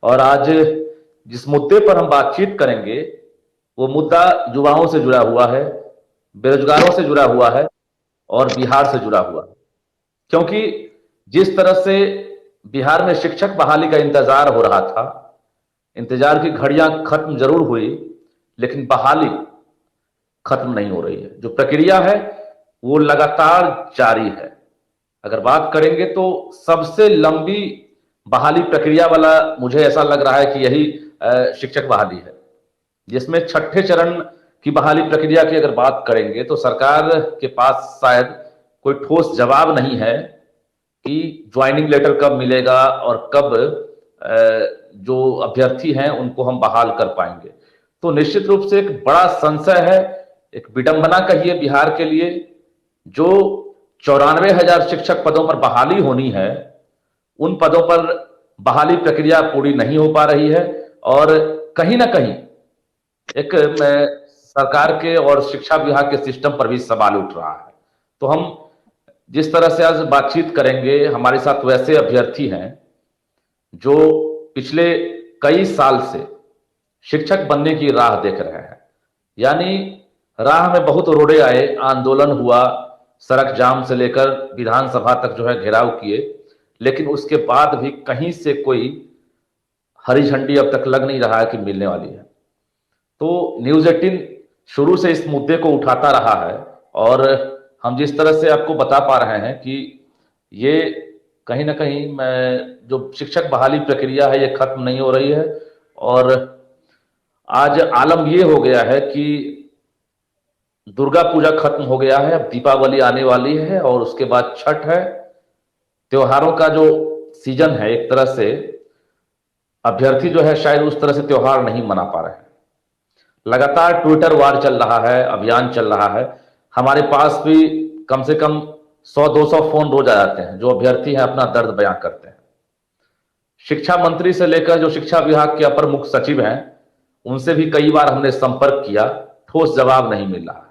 और आज जिस मुद्दे पर हम बातचीत करेंगे वो मुद्दा युवाओं से जुड़ा हुआ है, बेरोजगारों से जुड़ा हुआ है और बिहार से जुड़ा हुआ है। क्योंकि जिस तरह से बिहार में शिक्षक बहाली का इंतजार हो रहा था, इंतजार की घड़ियां खत्म जरूर हुई, लेकिन बहाली खत्म नहीं हो रही है। जो प्रक्रिया है वो लगातार जारी है। अगर बात करेंगे तो सबसे लंबी बहाली प्रक्रिया वाला मुझे ऐसा लग रहा है कि यही शिक्षक बहाली है, जिसमें छठे चरण की बहाली प्रक्रिया की अगर बात करेंगे तो सरकार के पास शायद कोई ठोस जवाब नहीं है कि ज्वाइनिंग लेटर कब मिलेगा और कब जो अभ्यर्थी हैं उनको हम बहाल कर पाएंगे। तो निश्चित रूप से एक बड़ा संशय है, एक विडंबना कहिए बिहार के लिए। जो 94,000 शिक्षक पदों पर बहाली होनी है, उन पदों पर बहाली प्रक्रिया पूरी नहीं हो पा रही है और कहीं ना कहीं एक सरकार के और शिक्षा विभाग के सिस्टम पर भी सवाल उठ रहा है। तो हम जिस तरह से आज बातचीत करेंगे, हमारे साथ वैसे अभ्यर्थी हैं जो पिछले कई साल से शिक्षक बनने की राह देख रहे हैं। यानी राह में बहुत रोड़े आए, आंदोलन हुआ, सड़क जाम से लेकर विधानसभा तक जो है घेराव किए, लेकिन उसके बाद भी कहीं से कोई हरी झंडी अब तक लग नहीं रहा है कि मिलने वाली है। तो न्यूज 18 शुरू से इस मुद्दे को उठाता रहा है और हम जिस तरह से आपको बता पा रहे हैं कि ये कहीं ना कहीं जो शिक्षक बहाली प्रक्रिया है ये खत्म नहीं हो रही है। और आज आलम ये हो गया है कि दुर्गा पूजा खत्म हो गया है, अब दीपावली आने वाली है और उसके बाद छठ है। त्योहारों का जो सीजन है, एक तरह से अभ्यर्थी जो है शायद उस तरह से त्योहार नहीं मना पा रहे हैं। लगातार ट्विटर वार चल रहा है, अभियान चल रहा है। हमारे पास भी कम से कम 100-200 फोन रोज आ जाते हैं जो अभ्यर्थी हैं अपना दर्द बयां करते हैं। शिक्षा मंत्री से लेकर जो शिक्षा विभाग के अपर मुख्य सचिव हैं उनसे भी कई बार हमने संपर्क किया, ठोस जवाब नहीं मिल रहा।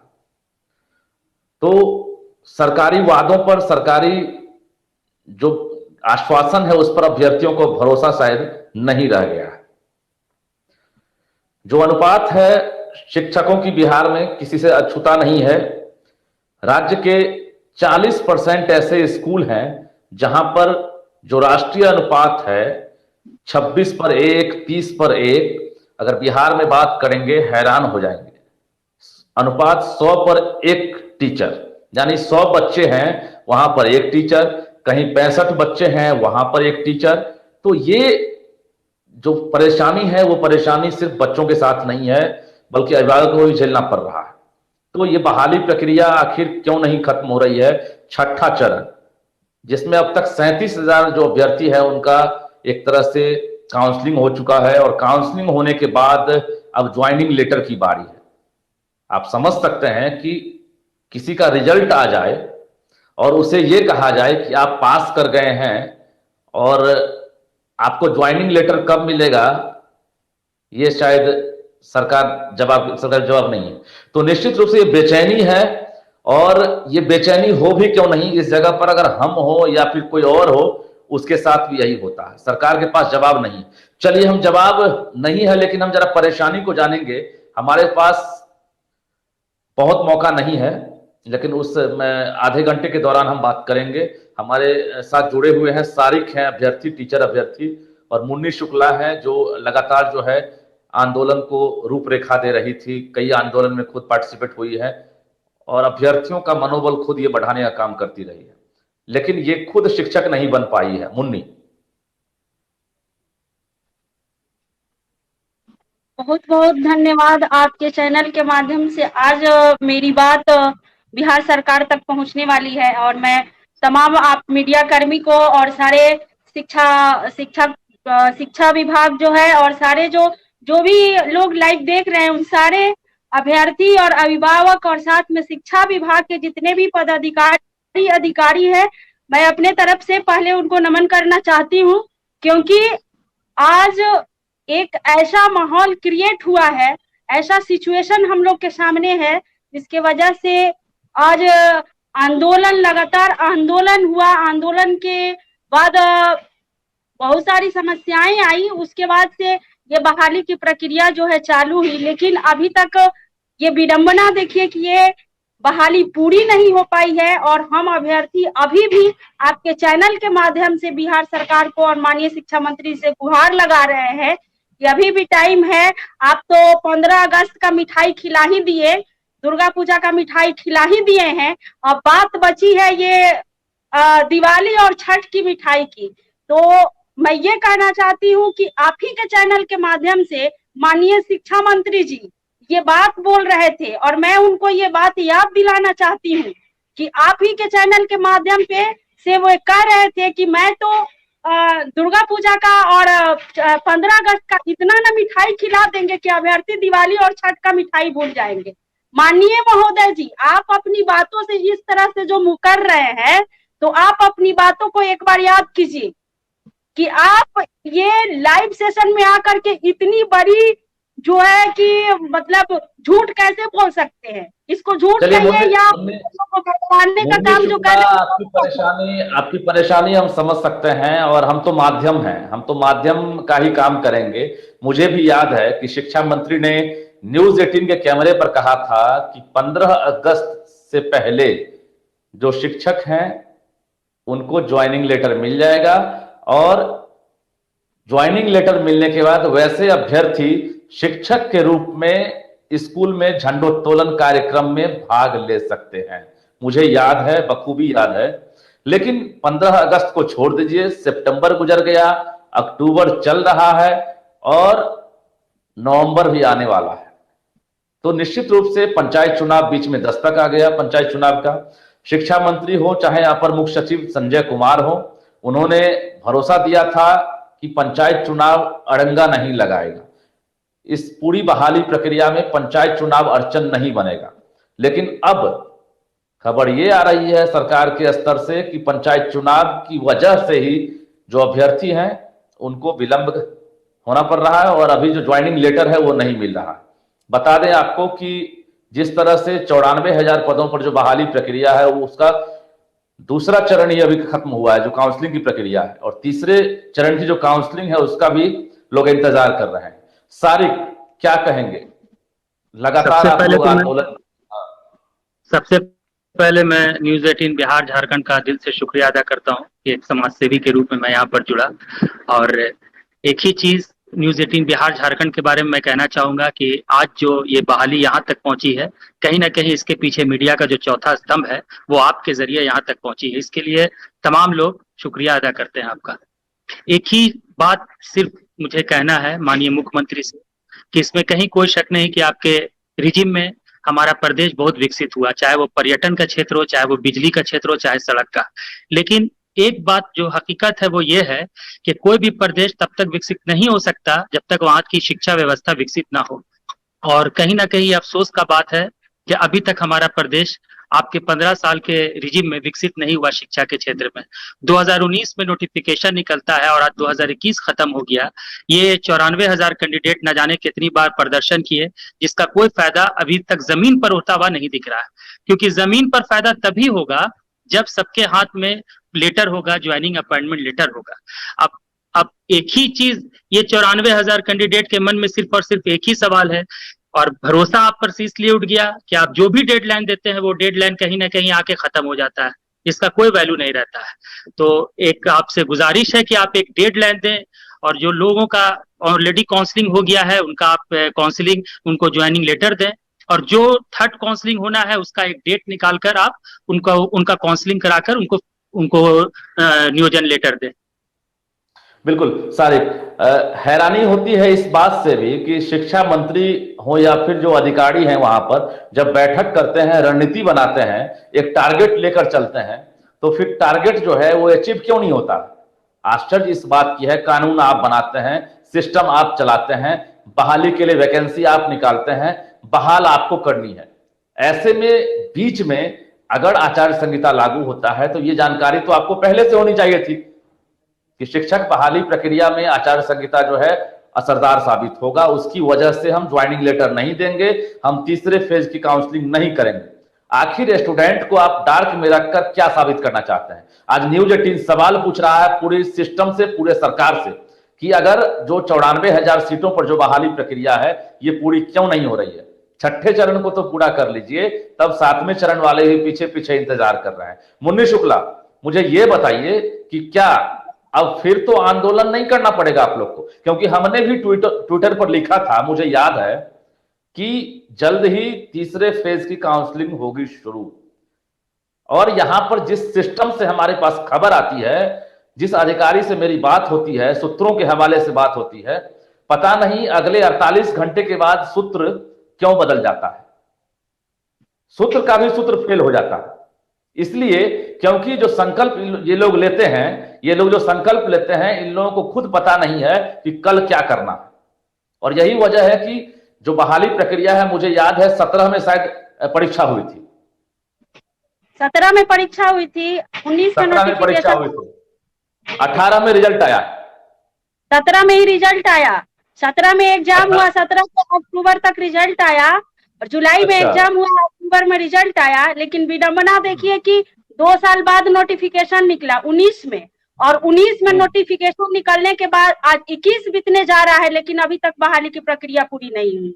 तो सरकारी वादों पर, सरकारी जो आश्वासन है उस पर अभ्यर्थियों को भरोसा शायद नहीं रह गया है। जो अनुपात है शिक्षकों की बिहार में किसी से अछूता नहीं है। राज्य के 40% ऐसे स्कूल हैं जहां पर जो राष्ट्रीय अनुपात है 26 पर 1, 30 पर 1, अगर बिहार में बात करेंगे हैरान हो जाएंगे। अनुपात 100 पर 1 टीचर, यानी 100 बच्चे हैं वहां पर 1 टीचर, कहीं 65 बच्चे हैं वहां पर 1 टीचर। तो ये जो परेशानी है वो परेशानी सिर्फ बच्चों के साथ नहीं है बल्कि अभिभावकों को भी झेलना पड़ रहा है। तो ये बहाली प्रक्रिया आखिर क्यों नहीं खत्म हो रही है? छठा चरण जिसमें अब तक 37,000 जो अभ्यर्थी है उनका एक तरह से काउंसलिंग हो चुका है और काउंसलिंग होने के बाद अब ज्वाइनिंग लेटर की बारी है। आप समझ सकते हैं कि किसी का रिजल्ट आ जाए और उसे यह कहा जाए कि आप पास कर गए हैं और आपको ज्वाइनिंग लेटर कब मिलेगा, ये शायद सरकार जवाब नहीं है। तो निश्चित रूप से ये बेचैनी है और ये बेचैनी हो भी क्यों नहीं, इस जगह पर अगर हम हो या फिर कोई और हो उसके साथ भी यही होता है। सरकार के पास जवाब नहीं। चलिए, हम जवाब नहीं है लेकिन हम जरा परेशानी को जानेंगे। हमारे पास बहुत मौका नहीं है लेकिन उस आधे घंटे के दौरान हम बात करेंगे। हमारे साथ जुड़े हुए हैं सारिक हैं, अभ्यर्थी, टीचर अभ्यर्थी, और मुन्नी शुक्ला है जो लगातार जो है आंदोलन को रूपरेखा दे रही थी, कई आंदोलन में खुद पार्टिसिपेट हुई है और अभ्यर्थियों का मनोबल खुद ये बढ़ाने का काम करती रही है, लेकिन ये खुद शिक्षक नहीं बन पाई है। मुन्नी, बहुत बहुत धन्यवाद। आपके चैनल के माध्यम से आज मेरी बात बिहार सरकार तक पहुंचने वाली है और मैं तमाम आप मीडिया कर्मी को और सारे शिक्षा शिक्षा शिक्षा विभाग जो है और सारे जो जो भी लोग लाइव देख रहे हैं उन सारे अभ्यर्थी और अभिभावक और साथ में शिक्षा विभाग के जितने भी पदाधिकारी अधिकारी है, मैं अपने तरफ से पहले उनको नमन करना चाहती हूँ, क्योंकि आज एक ऐसा माहौल क्रिएट हुआ है, ऐसा सिचुएशन हम लोग के सामने है जिसके वजह से आज आंदोलन, लगातार आंदोलन हुआ। आंदोलन के बाद बहुत सारी समस्याएं आई, उसके बाद से ये बहाली की प्रक्रिया जो है चालू हुई, लेकिन अभी तक ये विडंबना देखिए कि ये बहाली पूरी नहीं हो पाई है। और हम अभ्यर्थी अभी भी आपके चैनल के माध्यम से बिहार सरकार को और माननीय शिक्षा मंत्री से गुहार लगा रहे हैं कि अभी भी टाइम है। आप तो 15 अगस्त का मिठाई खिला ही दिए, दुर्गा पूजा का मिठाई खिला ही दिए हैं, अब बात बची है ये दिवाली और छठ की मिठाई की। तो मैं ये कहना चाहती हूँ कि आप ही के चैनल के माध्यम से माननीय शिक्षा मंत्री जी ये बात बोल रहे थे, और मैं उनको ये बात याद दिलाना चाहती हूँ कि आप ही के चैनल के माध्यम पे से वो कह रहे थे कि मैं तो दुर्गा पूजा का और 15 अगस्त का इतना ना मिठाई खिला देंगे कि अभ्यर्थी दिवाली और छठ का मिठाई भूल जाएंगे। माननीय महोदय जी, आप अपनी बातों से इस तरह से जो मुकर रहे हैं, तो आप अपनी बातों को एक बार याद कीजिए कि आप ये लाइव सेशन में आकर के इतनी बड़ी जो है कि मतलब झूठ कैसे बोल सकते हैं, इसको झूठ कहिए या को भगवाने का काम जो कर आपकी परेशानी हम समझ सकते हैं, और हम तो माध्यम हैं, हम तो माध्यम का ही काम करेंगे। मुझे भी याद है कि शिक्षा मंत्री ने न्यूज 18 के कैमरे पर कहा था कि 15 अगस्त से पहले जो शिक्षक हैं उनको ज्वाइनिंग लेटर मिल जाएगा, और ज्वाइनिंग लेटर मिलने के बाद वैसे अभ्यर्थी शिक्षक के रूप में स्कूल में झंडोत्तोलन कार्यक्रम में भाग ले सकते हैं। मुझे याद है, बखूबी याद है। लेकिन 15 अगस्त को छोड़ दीजिए, सितंबर गुजर गया, अक्टूबर चल रहा है और नवंबर भी आने वाला है। तो निश्चित रूप से पंचायत चुनाव बीच में दस्तक आ गया। पंचायत चुनाव का शिक्षा मंत्री हो चाहे अपर मुख्य सचिव संजय कुमार हो, उन्होंने भरोसा दिया था कि पंचायत चुनाव अड़ंगा नहीं लगाएगा, इस पूरी बहाली प्रक्रिया में पंचायत चुनाव अड़चन नहीं बनेगा। लेकिन अब खबर ये आ रही है सरकार के स्तर से कि पंचायत चुनाव की वजह से ही जो अभ्यर्थी हैं उनको विलंब होना पड़ रहा है, और अभी जो ज्वाइनिंग लेटर है वो नहीं मिल रहा है। बता दें आपको कि जिस तरह से 94,000 पदों पर जो बहाली प्रक्रिया है वो उसका दूसरा चरण ही अभी खत्म हुआ है, जो काउंसलिंग की प्रक्रिया है, और तीसरे चरण की जो काउंसलिंग है उसका भी लोग इंतजार कर रहे हैं। सारिक, क्या कहेंगे? लगातार आप लोग आंदोलन। सबसे पहले मैं न्यूज 18 बिहार झारखंड का दिल से शुक्रिया अदा करता हूं कि एक समाज सेवी के रूप में मैं यहाँ पर जुड़ा। और एक ही चीज न्यूज 18 बिहार झारखंड के बारे में मैं कहना चाहूंगा कि आज जो ये बहाली यहाँ तक पहुंची है, कहीं ना कहीं इसके पीछे मीडिया का जो चौथा स्तंभ है वो आपके जरिए यहाँ तक पहुंची है। इसके लिए तमाम लोग शुक्रिया अदा करते हैं आपका। एक ही बात सिर्फ मुझे कहना है माननीय मुख्यमंत्री से कि इसमें कहीं कोई शक नहीं कि आपके रिजिम में हमारा प्रदेश बहुत विकसित हुआ, चाहे वो पर्यटन का क्षेत्र हो, चाहे वो बिजली का क्षेत्र हो, चाहे सड़क का। लेकिन एक बात जो हकीकत है वो ये है कि कोई भी प्रदेश तब तक विकसित नहीं हो सकता जब तक वहां की शिक्षा व्यवस्था विकसित ना हो। और कहीं ना कहीं अफसोस का बात है कि अभी तक हमारा प्रदेश आपके 15 साल के रिजिम में विकसित नहीं हुआ शिक्षा के क्षेत्र में। 2019 में नोटिफिकेशन निकलता है और आज 2021 खत्म हो गया। ये 94,000 कैंडिडेट न जाने कितनी बार प्रदर्शन किए, जिसका कोई फायदा अभी तक जमीन पर होता हुआ नहीं दिख रहा है। क्योंकि जमीन पर फायदा तभी होगा जब सबके हाथ में लेटर होगा, ज्वाइनिंग अपॉइंटमेंट लेटर होगा। अब एक ही चीज, ये 94,000 कैंडिडेट के मन में सिर्फ और सिर्फ एक ही सवाल है, और भरोसा आप पर इसलिए उठ गया कि आप जो भी डेडलाइन देते हैं वो डेडलाइन कहीं ना कहीं आके खत्म हो जाता है, इसका कोई वैल्यू नहीं रहता है। तो एक आपसे गुजारिश है कि आप एक डेडलाइन दें, और जो लोगों का ऑलरेडी काउंसलिंग हो गया है उनका आप काउंसलिंग, उनको ज्वाइनिंग लेटर दें, और जो थर्ड काउंसलिंग होना है उसका एक डेट निकालकर आप उनका काउंसलिंग कराकर उनको नियोजन लेटर दें। बिल्कुल सारिक, हैरानी होती है इस बात से भी कि शिक्षा मंत्री हो या फिर जो अधिकारी हैं वहां पर जब बैठक करते हैं, रणनीति बनाते हैं, एक टारगेट लेकर चलते हैं, तो फिर टारगेट जो है वो अचीव क्यों नहीं होता। आश्चर्य इस बात की है, कानून आप बनाते हैं, सिस्टम आप चलाते हैं, बहाली के लिए वैकेंसी आप निकालते हैं, बहाल आपको करनी है। ऐसे में बीच में अगर आचार संहिता लागू होता है तो ये जानकारी तो आपको पहले से होनी चाहिए थी कि शिक्षक बहाली प्रक्रिया में आचार संहिता जो है असरदार साबित होगा, उसकी वजह से हम ज्वाइनिंग लेटर नहीं देंगे, हम तीसरे फेज की काउंसलिंग नहीं करेंगे। आखिर स्टूडेंट को आप डार्क में रखकर क्या साबित करना चाहते हैं? आज न्यूज 18 सवाल पूछ रहा है पूरी सिस्टम से, पूरे सरकार से, कि अगर जो 94,000 सीटों पर जो बहाली प्रक्रिया है ये पूरी क्यों नहीं हो रही है? छठे चरण को तो पूरा कर लीजिए, तब सातवें चरण वाले ही पीछे पीछे इंतजार कर रहे हैं। मुन्नी शुक्ला, मुझे ये बताइए कि क्या अब फिर तो आंदोलन नहीं करना पड़ेगा आप लोग को? क्योंकि हमने भी ट्विटर पर लिखा था, मुझे याद है, कि जल्द ही तीसरे फेज की काउंसलिंग होगी शुरू। और यहां पर जिस सिस्टम से हमारे पास खबर आती है, जिस अधिकारी से मेरी बात होती है, सूत्रों के हवाले से बात होती है, पता नहीं अगले 48 घंटे के बाद सूत्र क्यों बदल जाता है। सूत्र का भी सूत्र फेल हो जाता है, इसलिए क्योंकि जो संकल्प ये लोग लेते हैं, ये लोग जो संकल्प लेते हैं, इन लोगों को खुद पता नहीं है कि कल क्या करना है। और यही वजह है कि जो बहाली प्रक्रिया है, मुझे याद है 17 में शायद परीक्षा हुई थी, 17 में परीक्षा हुई थी, 19 में परीक्षा हुई थी, 18 में रिजल्ट आया, 17 में ही रिजल्ट आया, 17 में एग्जाम हुआ, 17 अक्टूबर तक रिजल्ट आया, और जुलाई में एग्जाम हुआ, अक्टूबर में रिजल्ट आया। लेकिन विडंबना देखिए कि 2 साल बाद नोटिफिकेशन निकला 19 में, और 19 में नोटिफिकेशन निकलने के बाद आज 21 बीतने जा रहा है, लेकिन अभी तक बहाली की प्रक्रिया पूरी नहीं हुई।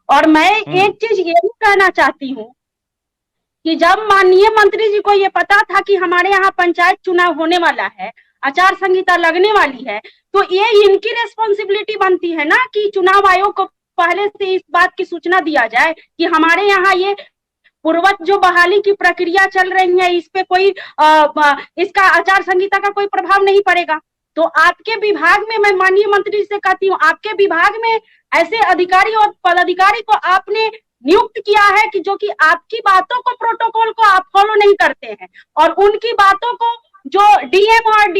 और मैं एक चीज ये भी कहना चाहती हूँ कि जब माननीय मंत्री जी को ये पता था कि हमारे यहाँ पंचायत चुनाव होने वाला है, आचार संहिता लगने वाली है, तो ये इनकी रेस्पॉन्सिबिलिटी बनती है ना कि चुनाव आयोग को पहले से इस बात की सूचना दिया जाए कि हमारे यहाँ ये पूर्वत जो बहाली की प्रक्रिया चल रही है, इस पे कोई इसका आचार संहिता का कोई प्रभाव नहीं पड़ेगा। तो आपके विभाग में, मैं माननीय मंत्री से कहती हूँ, आपके विभाग में ऐसे अधिकारी और पदाधिकारी को आपने नियुक्त किया है कि जो कि आपकी बातों को, प्रोटोकॉल को आप फॉलो नहीं करते हैं, और उनकी बातों को जो डीएम और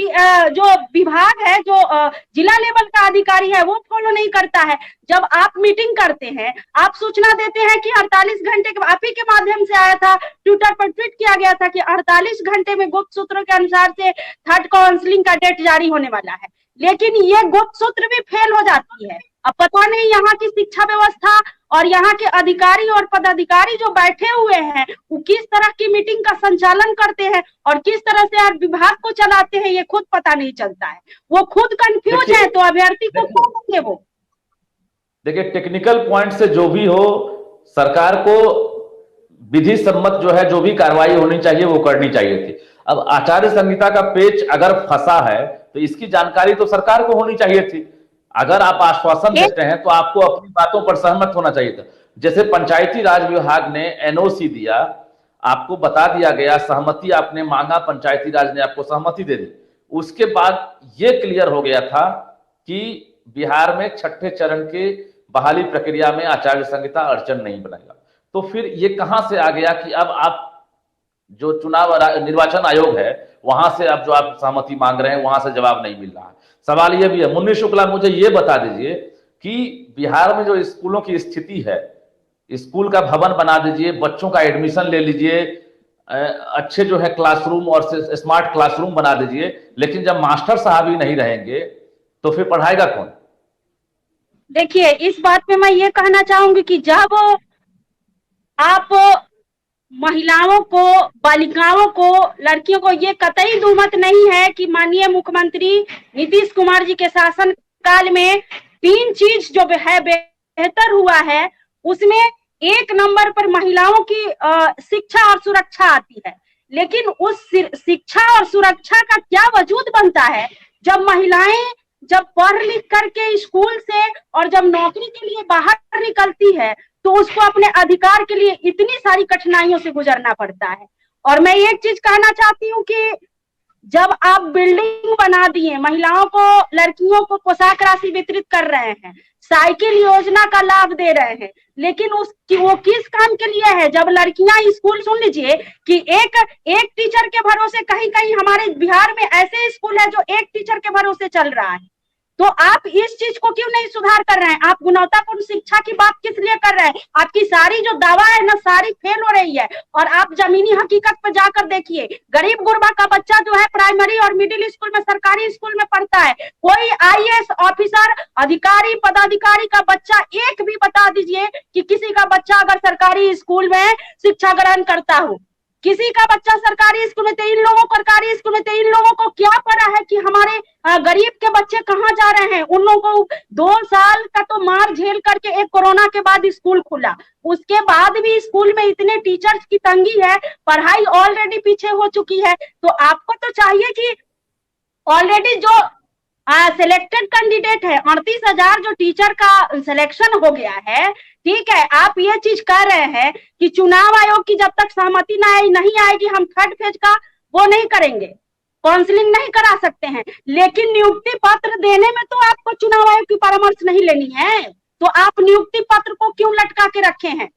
जो विभाग है, जो जिला लेवल का अधिकारी है, वो फॉलो नहीं करता है। जब आप मीटिंग करते हैं, आप सूचना देते हैं कि 48 घंटे के, आप ही के माध्यम से आया था, ट्विटर पर ट्वीट किया गया था कि 48 घंटे में गुप्त सूत्रों के अनुसार से थर्ड काउंसलिंग का डेट जारी होने वाला है, लेकिन ये गुप्त सूत्र भी फेल हो जाती है। अब पता नहीं यहाँ की शिक्षा व्यवस्था और यहाँ के अधिकारी और पदाधिकारी जो बैठे हुए हैं, वो किस तरह की मीटिंग का संचालन करते हैं और किस तरह से विभाग को चलाते हैं, ये खुद पता नहीं चलता है। वो खुद कंफ्यूज है, तो अभ्यर्थी को क्या देंगे वो? देखिए, टेक्निकल पॉइंट से जो भी हो, सरकार को विधि सम्मत जो है, जो भी कार्रवाई होनी चाहिए वो करनी चाहिए थी। अब आचार्य संहिता का पेच अगर फंसा है तो इसकी जानकारी तो सरकार को होनी चाहिए थी। अगर आप आश्वासन देते हैं तो आपको अपनी बातों पर सहमत होना चाहिए था। जैसे पंचायती राज विभाग ने एनओसी दिया, आपको बता दिया गया, सहमति आपने मांगा, पंचायती राज ने आपको सहमति दे दी। उसके बाद यह क्लियर हो गया था कि बिहार में छठे चरण के बहाली प्रक्रिया में आचार्य संहिता अड़चन नहीं बनेगा। तो फिर ये कहां से आ गया कि अब आप जो चुनाव निर्वाचन आयोग है वहां से अब जो आप सहमति मांग रहे हैं वहां से जवाब नहीं मिल रहा है। सवाल ये भी है, मुन्नी शुक्ला, मुझे ये बता दीजिए कि बिहार में जो स्कूलों की स्थिति है, स्कूल का भवन बना दीजिए, बच्चों का एडमिशन ले लीजिए, अच्छे जो है क्लासरूम और स्मार्ट क्लासरूम बना दीजिए, लेकिन जब मास्टर साहब ही नहीं रहेंगे तो फिर पढ़ाएगा कौन? देखिए, इस बात पे मैं ये कहना चाहूंगी कि जब आप महिलाओं को, बालिकाओं को, लड़कियों को, ये कतई दुमत नहीं है कि माननीय मुख्यमंत्री नीतीश कुमार जी के शासन काल में 3 चीज जो है बेहतर हुआ है, उसमें 1 नंबर पर महिलाओं की शिक्षा और सुरक्षा आती है। लेकिन उस शिक्षा और सुरक्षा का क्या वजूद बनता है जब महिलाएं जब पढ़ लिख करके स्कूल से और जब नौकरी के लिए बाहर निकलती है तो उसको अपने अधिकार के लिए इतनी सारी कठिनाइयों से गुजरना पड़ता है। और मैं एक चीज कहना चाहती हूँ कि जब आप बिल्डिंग बना दिए, महिलाओं को, लड़कियों को पोशाक राशि वितरित कर रहे हैं, साइकिल योजना का लाभ दे रहे हैं, लेकिन वो किस काम के लिए है? जब लड़कियां स्कूल, सुन लीजिए कि एक टीचर के भरोसे, कहीं कहीं हमारे बिहार में ऐसे स्कूल है जो एक टीचर के भरोसे चल रहा है। तो आप इस चीज को क्यों नहीं सुधार कर रहे हैं? आप गुणवत्तापूर्ण शिक्षा की बात किस लिए कर रहे हैं? आपकी सारी जो दावा है ना, सारी फेल हो रही है। और आप जमीनी हकीकत पर जाकर देखिए, गरीब गुरबा का बच्चा जो है प्राइमरी और मिडिल स्कूल में, सरकारी स्कूल में पढ़ता है। कोई आईएएस ऑफिसर, अधिकारी, पदाधिकारी का बच्चा एक भी बता दीजिए कि किसी का बच्चा अगर सरकारी स्कूल में शिक्षा ग्रहण करता हो, किसी का बच्चा सरकारी स्कूल में, तो इन लोगों को सरकारी स्कूल में, तो इन लोगों को क्या पता है कि हमारे गरीब के बच्चे कहाँ जा रहे हैं? उन लोगों को 2 साल का तो मार झेल करके एक कोरोना के बाद स्कूल खुला, उसके बाद भी स्कूल में इतने टीचर्स की तंगी है, पढ़ाई ऑलरेडी पीछे हो चुकी है। तो आपको तो चाहिए कि ऑलरेडी जो सिलेक्टेड कैंडिडेट है, 38,000 जो टीचर का सिलेक्शन हो गया है, ठीक है, आप ये चीज कह रहे हैं कि चुनाव आयोग की जब तक सहमति नहीं आएगी हम थर्ड फेज का वो नहीं करेंगे, काउंसलिंग नहीं करा सकते हैं। लेकिन नियुक्ति पत्र देने में तो आपको चुनाव आयोग की परामर्श नहीं लेनी है, तो आप नियुक्ति पत्र को क्यों लटका के रखे हैं?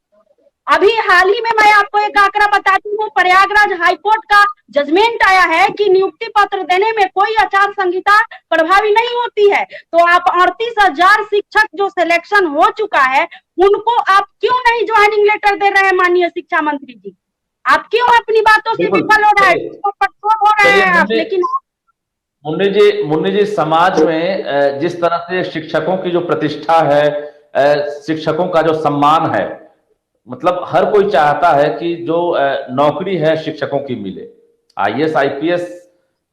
अभी हाल ही में मैं आपको एक आंकड़ा बताती हूँ, प्रयागराज हाईकोर्ट का जजमेंट आया है कि नियुक्ति पत्र देने में कोई आचार संहिता प्रभावी नहीं होती है। तो आप 38,000 शिक्षक जो सिलेक्शन हो चुका है, उनको आप क्यों नहीं ज्वाइनिंग लेटर दे रहे हैं? माननीय शिक्षा मंत्री जी, आप क्यों अपनी बातों से विफल हो रहे हैं, हो रहे हैं आप? लेकिन मुन्नी जी, समाज में जिस तरह से शिक्षकों की जो प्रतिष्ठा है, शिक्षकों का जो सम्मान है, मतलब हर कोई चाहता है कि जो नौकरी है शिक्षकों की मिले। आईएएस आईपीएस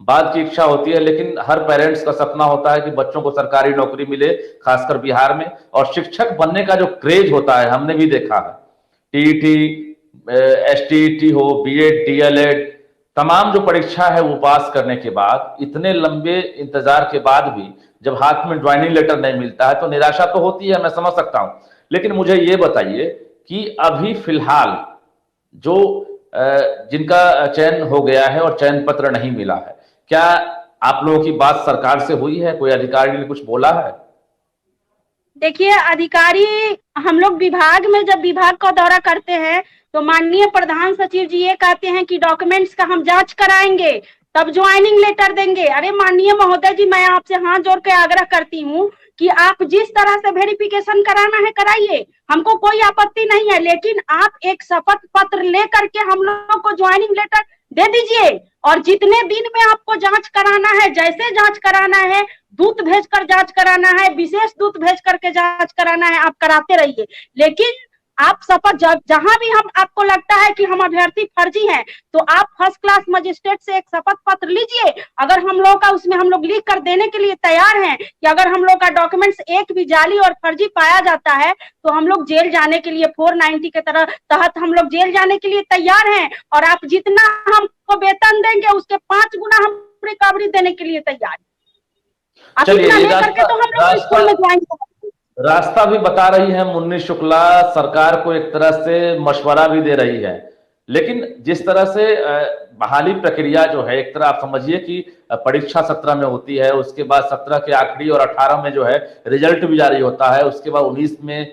बाद की इच्छा होती है, लेकिन हर पेरेंट्स का सपना होता है कि बच्चों को सरकारी नौकरी मिले, खासकर बिहार में। और शिक्षक बनने का जो क्रेज होता है, हमने भी देखा है, टीईटी, एसटीईटी हो, बीएड, डीएलएड, तमाम जो परीक्षा है वो पास करने के बाद, इतने लंबे इंतजार के बाद भी जब हाथ में ज्वाइनिंग लेटर नहीं मिलता है तो निराशा तो होती है, मैं समझ सकता हूं। लेकिन मुझे ये बताइए कि अभी फिलहाल जो जिनका चयन हो गया है और चयन पत्र नहीं मिला है, क्या आप लोगों की बात सरकार से हुई है? कोई अधिकारी ने कुछ बोला है? देखिए, अधिकारी, हम लोग विभाग में जब विभाग का दौरा करते हैं तो माननीय प्रधान सचिव जी ये कहते हैं कि डॉक्यूमेंट्स का हम जांच कराएंगे तब ज्वाइनिंग लेटर देंगे। अरे माननीय महोदय जी, मैं आपसे हाथ जोड़ के आग्रह करती हूँ कि आप जिस तरह से वेरिफिकेशन कराना है कराइए, हमको कोई आपत्ति नहीं है, लेकिन आप एक शपथ पत्र लेकर के हम लोग को ज्वाइनिंग लेटर दे दीजिए। और जितने दिन में आपको जांच कराना है, जैसे जांच कराना है, दूत भेजकर जांच कराना है, विशेष दूत भेज करके जांच कराना है, आप कराते रहिए। लेकिन आप शपथ, जहां भी हम आपको लगता है कि हम अभ्यर्थी फर्जी हैं, तो आप फर्स्ट क्लास मजिस्ट्रेट से एक शपथ पत्र लीजिए। अगर हम लोग का उसमें हम लोग लिख कर देने के लिए तैयार हैं कि अगर हम लोग का डॉक्यूमेंट्स एक भी जाली और फर्जी पाया जाता है तो हम लोग जेल जाने के लिए 490 के तहत हम लोग जेल जाने के लिए तैयार हैं। और आप जितना हमको वेतन देंगे उसके 5 गुना हम रिकवरी देने के लिए तैयार हैं। आप इतना लेकर के तो हम लोग स्कूल में ज्वाइन करेंगे। रास्ता भी बता रही है मुन्नी शुक्ला, सरकार को एक तरह से मशवरा भी दे रही है। लेकिन जिस तरह से बहाली प्रक्रिया जो है, एक तरह आप समझिए कि परीक्षा 17 में होती है, उसके बाद 17 के आखिरी और 18 में जो है रिजल्ट भी जारी होता है, उसके बाद 19 में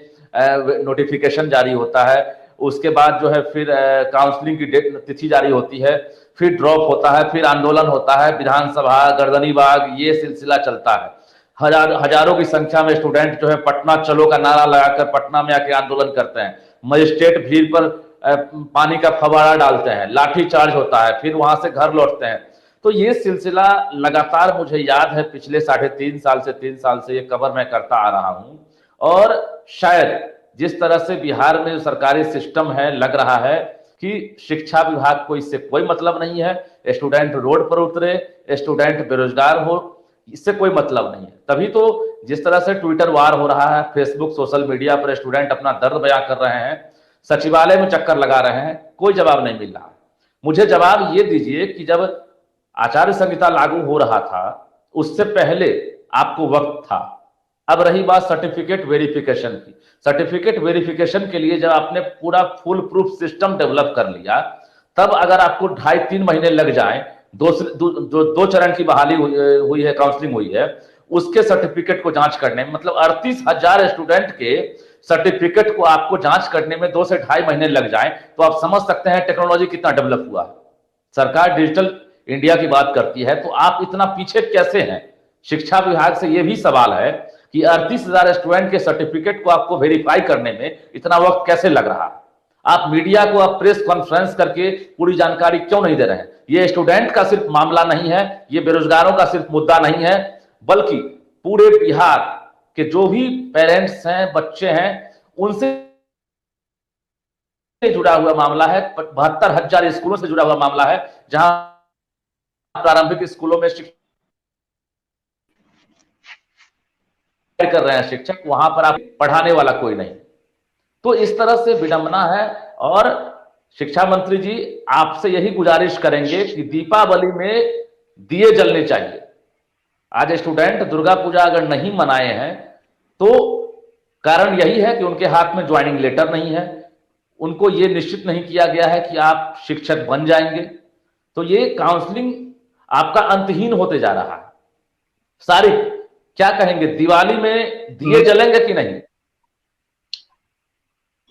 नोटिफिकेशन जारी होता है, उसके बाद जो है फिर काउंसलिंग की डेट तिथि जारी होती है, फिर ड्रॉप होता है, फिर आंदोलन होता है, विधानसभा, गर्दनीबाग, ये सिलसिला चलता है। हजारों की संख्या में स्टूडेंट जो है पटना चलो का नारा लगाकर पटना में आके आंदोलन करते हैं, मजिस्ट्रेट भीड़ पर पानी का फव्वारा डालते हैं, लाठी चार्ज होता है, फिर वहां से घर लौटते हैं। तो ये सिलसिला लगातार, मुझे याद है पिछले 3.5 साल से 3 साल से ये कवर मैं करता आ रहा हूं। और शायद जिस तरह से बिहार में सरकारी सिस्टम है, लग रहा है कि शिक्षा विभाग को इससे कोई मतलब नहीं है। स्टूडेंट रोड पर उतरे, स्टूडेंट बेरोजगार हो, इससे कोई मतलब नहीं है। तभी तो जिस तरह से ट्विटर वार हो रहा है, फेसबुक, सोशल मीडिया पर स्टूडेंट अपना दर्द बयां कर रहे हैं, सचिवालय में चक्कर लगा रहे हैं, कोई जवाब नहीं मिल रहा। मुझे जवाब ये दीजिए कि जब आचार्य संहिता लागू हो रहा था उससे पहले आपको वक्त था। अब रही बात सर्टिफिकेट वेरिफिकेशन की, सर्टिफिकेट वेरिफिकेशन के लिए जब आपने पूरा फुल प्रूफ सिस्टम डेवलप कर लिया, तब अगर आपको 2.5-3 महीने लग जाए, दो चरण की बहाली हुई है, काउंसलिंग हुई है, उसके सर्टिफिकेट को जांच करने में, मतलब 38,000 स्टूडेंट के सर्टिफिकेट को आपको जांच करने में 2 से 2.5 महीने लग जाए, तो आप समझ सकते हैं टेक्नोलॉजी कितना डेवलप हुआ है। सरकार डिजिटल इंडिया की बात करती है, तो आप इतना पीछे कैसे हैं? शिक्षा विभाग से यह भी सवाल है कि 38,000 स्टूडेंट के सर्टिफिकेट को आपको वेरीफाई करने में इतना वक्त कैसे लग रहा? आप मीडिया को आप प्रेस कॉन्फ्रेंस करके पूरी जानकारी क्यों नहीं दे रहे हैं? ये स्टूडेंट का सिर्फ मामला नहीं है, ये बेरोजगारों का सिर्फ मुद्दा नहीं है, बल्कि पूरे बिहार के जो भी पेरेंट्स हैं, बच्चे हैं, उनसे जुड़ा हुआ मामला है। 72,000 स्कूलों से जुड़ा हुआ मामला है, जहां प्रारंभिक स्कूलों में शिक्षक कर रहे हैं शिक्षक, वहां पर आप पढ़ाने वाला कोई नहीं। तो इस तरह से विडंबना है। और शिक्षा मंत्री जी, आपसे यही गुजारिश करेंगे कि दीपावली में दिए जलने चाहिए। आज स्टूडेंट दुर्गा पूजा अगर नहीं मनाए हैं तो कारण यही है कि उनके हाथ में ज्वाइनिंग लेटर नहीं है, उनको ये निश्चित नहीं किया गया है कि आप शिक्षक बन जाएंगे। तो ये काउंसलिंग आपका अंतहीन होते जा रहा है। सारिक, क्या कहेंगे, दिवाली में दिए जलेंगे कि नहीं?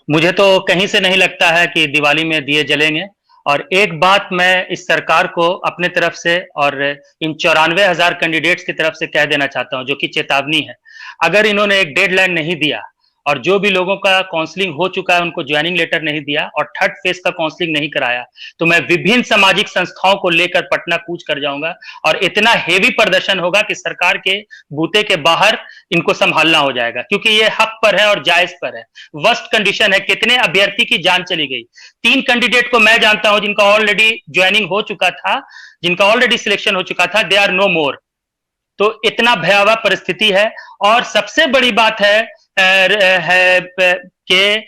मुझे तो कहीं से नहीं लगता है कि दिवाली में दिए जलेंगे। और एक बात मैं इस सरकार को अपने तरफ से और इन 94,000 कैंडिडेट्स की तरफ से कह देना चाहता हूं, जो कि चेतावनी है। अगर इन्होंने एक डेडलाइन नहीं दिया और जो भी लोगों का काउंसलिंग हो चुका है उनको ज्वाइनिंग लेटर नहीं दिया और थर्ड फेज का काउंसलिंग नहीं कराया, तो मैं विभिन्न सामाजिक संस्थाओं को लेकर पटना कूच कर जाऊंगा और इतना हेवी प्रदर्शन होगा कि सरकार के बूते के बाहर इनको संभालना हो जाएगा, क्योंकि ये हक पर है और जायज पर है। वर्स्ट कंडीशन है, कितने अभ्यर्थी की जान चली गई। 3 कैंडिडेट को मैं जानता हूं जिनका ऑलरेडी ज्वाइनिंग हो चुका था, जिनका ऑलरेडी सिलेक्शन हो चुका था, दे आर नो मोर। तो इतना भयावह परिस्थिति है। और सबसे बड़ी बात है कि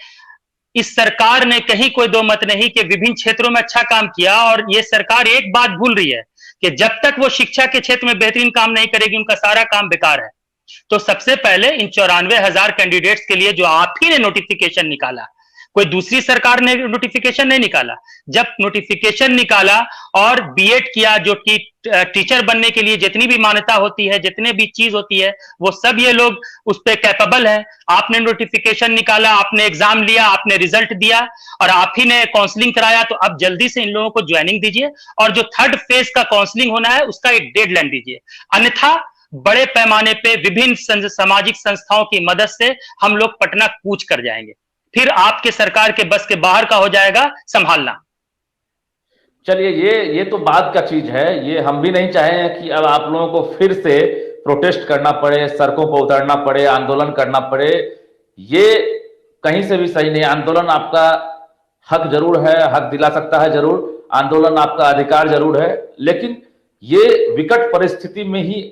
इस सरकार ने कहीं कोई दो मत नहीं कि विभिन्न क्षेत्रों में अच्छा काम किया, और ये सरकार एक बात भूल रही है कि जब तक वो शिक्षा के क्षेत्र में बेहतरीन काम नहीं करेगी उनका सारा काम बेकार है। तो सबसे पहले इन 94,000 कैंडिडेट्स के लिए जो आप ही ने नोटिफिकेशन निकाला, कोई दूसरी सरकार ने नोटिफिकेशन नहीं निकाला। जब नोटिफिकेशन निकाला और बीएड किया, जो कि टीचर बनने के लिए जितनी भी मान्यता होती है, जितने भी चीज होती है, वो सब ये लोग उस पर कैपेबल है। आपने नोटिफिकेशन निकाला, आपने एग्जाम लिया, आपने रिजल्ट दिया और आप ही ने काउंसलिंग कराया, तो अब जल्दी से इन लोगों को ज्वाइनिंग दीजिए और जो थर्ड फेज का काउंसलिंग होना है उसका एक डेडलाइन दीजिए। अन्यथा बड़े पैमाने पे विभिन्न सामाजिक संस्थाओं की मदद से हम लोग पटना कूच कर जाएंगे, फिर आपके सरकार के बस के बाहर का हो जाएगा संभालना। चलिए, ये तो बात का चीज है। ये हम भी नहीं चाहेंगे कि अब आप लोगों को फिर से प्रोटेस्ट करना पड़े, सड़कों पर उतरना पड़े, आंदोलन करना पड़े। ये कहीं से भी सही नहीं। आंदोलन आपका हक जरूर है, हक दिला सकता है जरूर, आंदोलन आपका अधिकार जरूर है, लेकिन ये विकट परिस्थिति में ही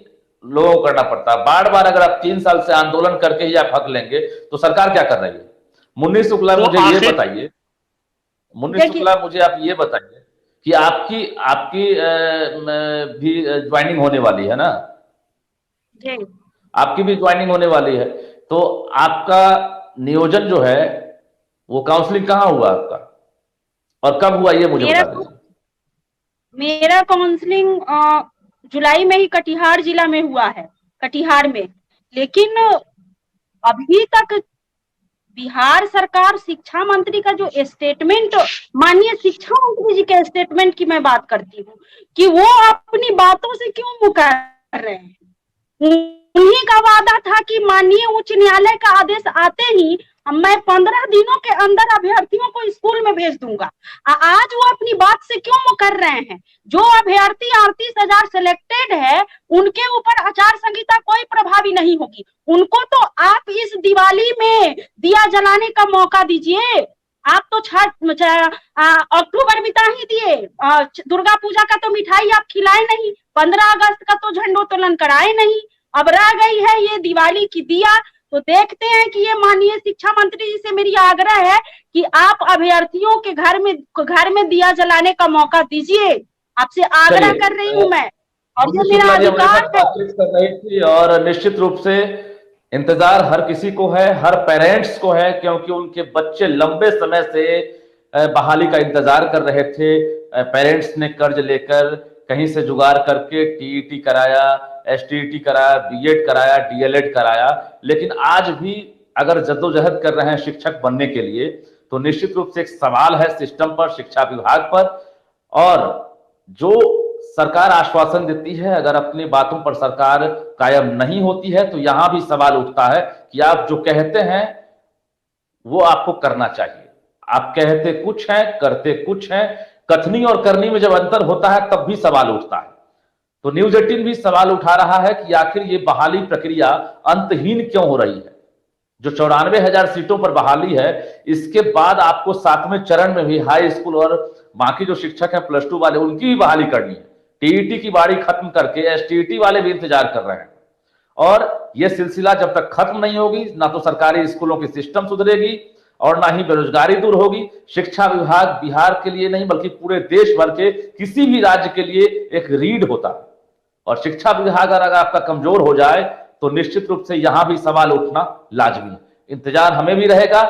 लोगों को करना पड़ता है। बार बार अगर आप 3 साल से आंदोलन करके ही आप हक लेंगे तो सरकार क्या कर रही है? मुन्नी शुक्ला, मुझे ये बताइए, मुन्नी शुक्ला, मुझे आप ये बताइए कि आपकी भी ज्वाइनिंग होने वाली है ना? जी, आपकी भी ज्वाइनिंग होने वाली है, तो आपका नियोजन जो है वो काउंसलिंग कहाँ हुआ आपका और कब हुआ, ये मुझे बता दीजिए। मेरा काउंसलिंग जुलाई में ही कटिहार जिला में हुआ है, कटिहार में। लेकिन अभी तक बिहार सरकार, शिक्षा मंत्री का जो स्टेटमेंट, माननीय शिक्षा मंत्री जी के स्टेटमेंट की मैं बात करती हूँ कि वो अपनी बातों से क्यों मुकर रहे हैं। उन्हीं का वादा था कि माननीय उच्च न्यायालय का आदेश आते ही मैं 15 दिनों के अंदर अभ्यर्थियों को स्कूल में भेज दूंगा। आज वो अपनी बात से क्यों मुकर रहे हैं? जो अभ्यर्थी 38,000 सिलेक्टेड है, उनके ऊपर आचार संहिता कोई प्रभावी नहीं होगी। उनको तो आप इस दिवाली में दिया जलाने का मौका दीजिए। आप तो अक्टूबर बिता ही दिए, दुर्गा पूजा का तो मिठाई आप खिलाए नहीं, 15 अगस्त का तो झंडोत्तोलन कराए नहीं, अब रह गई है ये दिवाली की दिया। तो देखते हैं कि ये माननीय शिक्षा मंत्री जी से मेरी आग्रह है कि आप अभ्यर्थियों के घर में दिया जलाने का मौका दीजिए। आपसे आग्रह कर रही हूं मैं, और ये मेरा अधिकार है। और निश्चित रूप से इंतजार हर किसी को है, हर पेरेंट्स को है, क्योंकि उनके बच्चे लंबे समय से बहाली का इंतजार कर रहे थे। पेरेंट्स ने कर्ज लेकर कहीं से जुगाड़ करके टीईटी कराया, एसटीईटी कराया, बीएड कराया, डीएलएड कराया, लेकिन आज भी अगर जद्दोजहद कर रहे हैं शिक्षक बनने के लिए, तो निश्चित रूप से एक सवाल है सिस्टम पर, शिक्षा विभाग पर। और जो सरकार आश्वासन देती है, अगर अपनी बातों पर सरकार कायम नहीं होती है तो यहां भी सवाल उठता है कि आप जो कहते हैं वो आपको करना चाहिए। आप कहते कुछ हैं, करते कुछ हैं। कथनी और करनी में जब अंतर होता है तब भी सवाल उठता है। तो न्यूज 18 भी सवाल उठा रहा है कि आखिर ये बहाली प्रक्रिया अंतहीन क्यों हो रही है। जो 94,000 सीटों पर बहाली है, इसके बाद आपको 7वें चरण में भी हाई स्कूल और बाकी जो शिक्षक हैं प्लस 2 वाले, उनकी भी बहाली करनी है। टीईटी की बारी खत्म करके एसटीईटी वाले भी इंतजार कर रहे हैं। और यह सिलसिला जब तक खत्म नहीं होगी, ना तो सरकारी स्कूलों की सिस्टम सुधरेगी और ना ही बेरोजगारी दूर होगी। शिक्षा विभाग बिहार के लिए नहीं बल्कि पूरे देश भर के किसी भी राज्य के लिए एक रीढ़ होता है। और शिक्षा विभाग अगर आपका कमजोर हो जाए तो निश्चित रूप से यहां भी सवाल उठना लाजमी है। इंतजार हमें भी रहेगा